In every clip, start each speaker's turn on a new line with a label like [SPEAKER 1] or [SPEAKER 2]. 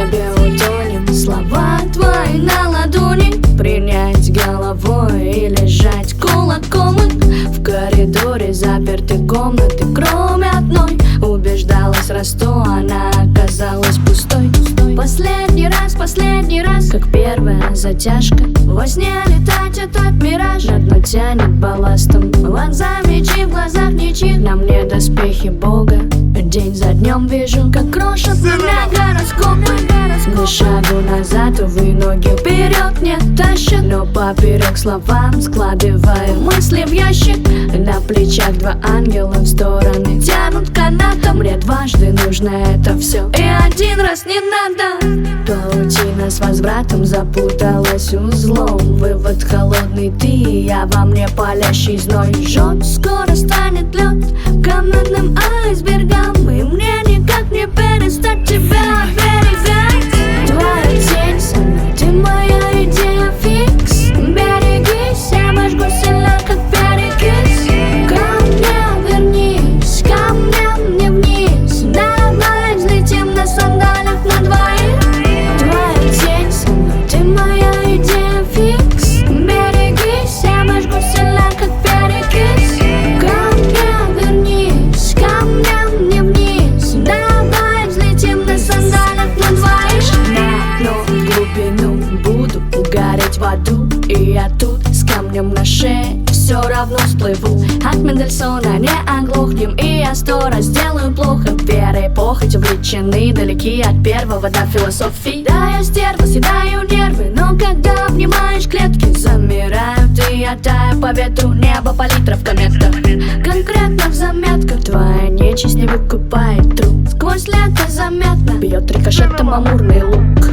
[SPEAKER 1] тебе утонем. Слова твои на ладони, принять головой и лежать кулаком. В коридоре заперты комнаты, кроме одной. Убеждалась, расту, она оказалась пустой. Последний раз, как первая затяжка. Во сне летать этот мираж, на дно тянет балластом. Глаза мечи, в глазах ничьих, на мне доспехи Бога. День за днем вижу, как крошат меня гороскопы. Ни шагу назад, увы, ноги вперед не тащат. Но поперек словам складываю мысли в ящик. На плечах два ангела в стороны тянут канатом. Мне дважды нужно это все, и один раз не надо. Паутина с возвратом запуталась узлом. Вывод холодный ты, я во мне палящий зной жжет. Скоро станет лед каменным айсбергом, и мне никак не перестать тебя оберегать. Твоя тень со мной, ты моя идея фикс. Берегись, я обожгу сильно, как перекис. Ко мне вернись, ко мне вниз. Давай взлетим на сандалях на двоих. Твоя тень со мной, ты моя идея фикс. Берегись, я обожгу сильно, как перекис. Ко мне вернись, ко мне вниз. Давай взлетим на сандалях на двоих. Но в глубину буду гореть в аду, и я тут с камнем на шее все равно всплыву. От Мендельсона не оглохнем, и я 100 раз делаю плохо. Вера и похоть увлечены, далеки от первого до философии. Да, я стерва, съедаю нервы, но когда обнимаешь клетки, замирают, и я таю по ветру. Небо палитра в кометах, конкретно в заметках. Твоя нечисть не выкупает труд. Сквозь лето заметно бьет рикошетом амурный лук.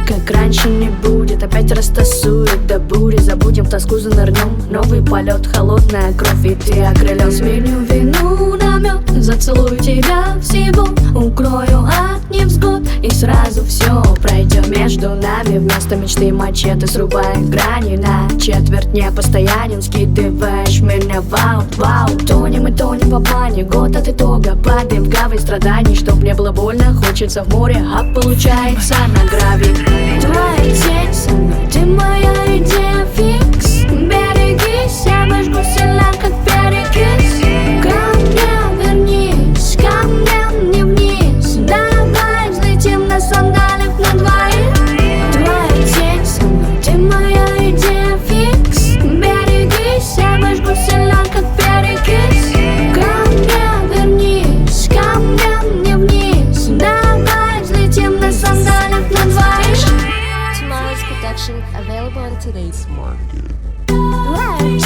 [SPEAKER 1] Как раньше не будет, опять растасует до бури. Забудем тоску, занырнем, новый полет, холодная кровь, и ты окрылен. Сменю вину на мед, зацелую тебя всего, укрою от невзгод, и сразу все пройдет. Между нами вместо мечты мачете срубает грани. На четверть непостоянен, скидываешь меня в аут, вау. Тонем и тонем в обмане, год от итога падаем в гавань страданий. Чтоб не было больно, хочется в море, а получается на гравий. Твоя тень со мной, ты моя идея фикс. Берегись, я обожгу сильно, как перекис. Ко мне вернись, ко мне вниз. Давай взлетим на сандалях на двоих. Твоя тень со мной, ты моя идея фикс. Берегись, я обожгу сильно, как перекис. Ко мне вернись, ко мне вниз. Давай взлетим на сандалях на двоих.
[SPEAKER 2] Tomorrow's production available on today's market.
[SPEAKER 1] Твоя